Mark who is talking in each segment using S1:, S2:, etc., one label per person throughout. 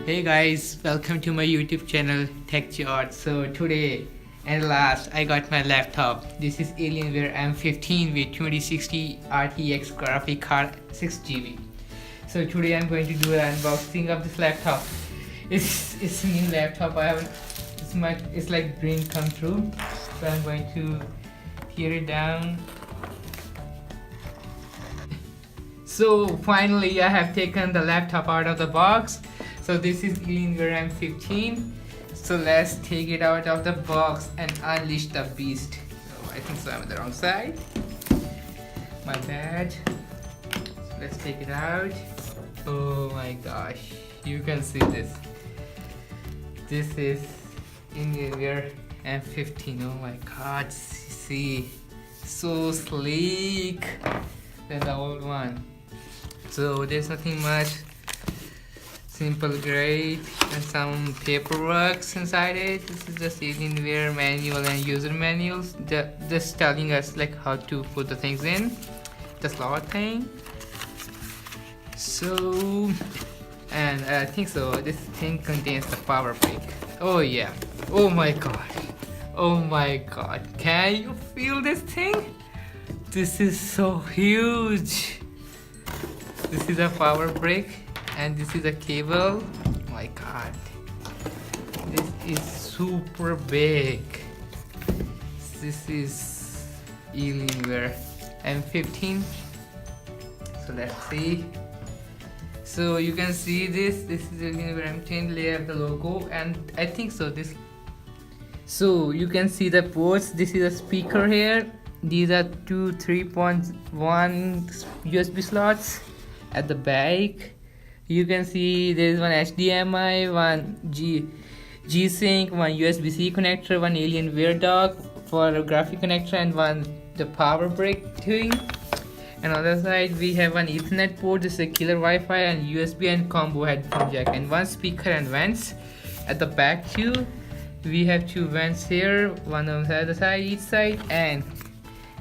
S1: Hey guys, welcome to my YouTube channel Tech Chart. So today and last I got my laptop. This is Alienware M15 with 2060 RTX graphic card 6GB. So today I'm going to do an unboxing of this laptop. It's a new laptop. It's like dream come true. So I'm going to tear it down. So finally I have taken the laptop out of the box. So this is Alienware M15. So let's take it out of the box and unleash the beast. So I think so I'm on the wrong side. My bad. So let's take it out. Oh my gosh, you can see this. This is Alienware M15. Oh my god, see, so sleek than the old one. So there's nothing much. Simple grade and some paperwork inside it. This is just Alienware manual and user manuals, just telling us like how to put the things in, the slot thing. So, and I think so this thing contains the power brick. Oh yeah, oh my god, can you feel this thing? This is so huge. This is a power brick and this is a cable. Oh my god, this is super big. This is Alienware M15. So let's see. So you can see this is Alienware M15. They have the logo and I think so this. So you can see the ports. This is a speaker here. These are two 3.1 USB slots at the back. You can see there is one HDMI, one G-Sync, one USB-C connector, one Alienware dock for a graphic connector, and one the power brick thing. And on the other side we have one Ethernet port. This is a killer Wi-Fi and USB and combo headphone jack, and one speaker and vents at the back too. We have two vents here, one on the other side, each side, and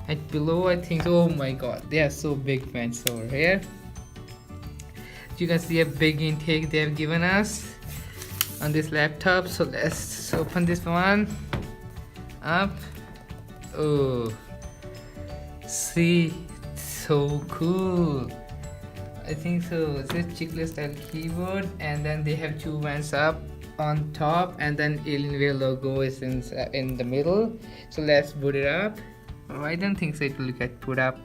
S1: at below I think. Oh my god, they are so big vents over here. You can see a big intake they have given us on this laptop. So let's open this one up. Oh, see, so cool. I think so. This is chiclet style keyboard, and then they have two vents up on top, and then Alienware logo is in the middle. So let's boot it up. Oh, I don't think so it will get put up.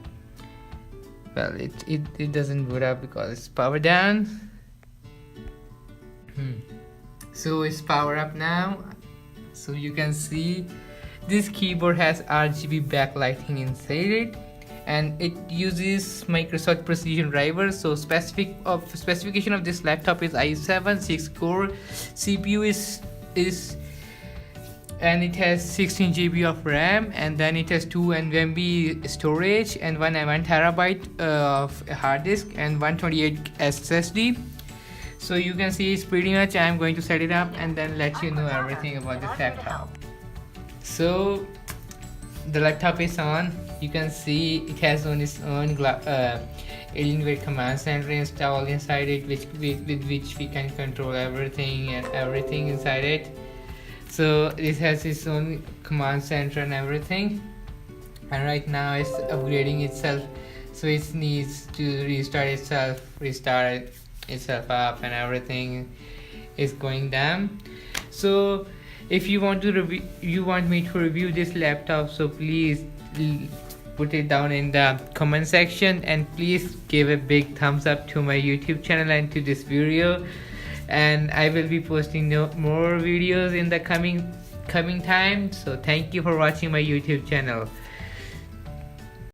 S1: Well, it doesn't boot up because it's powered down. So it's power up now. So you can see this keyboard has RGB backlighting inside it, and it uses Microsoft Precision drivers. So specification of this laptop is i7 6-core CPU is and it has 16 GB of RAM, and then it has 2 NVMe storage and 1 TB of hard disk and 128 SSD. So you can see it's pretty much. I'm going to set it up and then let you know everything about this laptop. So the laptop is on. You can see it has on its own Alienware command center installed inside it, with which we can control everything inside it. So this has its own command center and everything, and right now it's upgrading itself, so it needs to restart itself up, and everything is going down. So if you want me to review this laptop, so please put it down in the comment section, and please give a big thumbs up to my YouTube channel and to this video. And I will be posting more videos in the coming time. So thank you for watching my YouTube channel.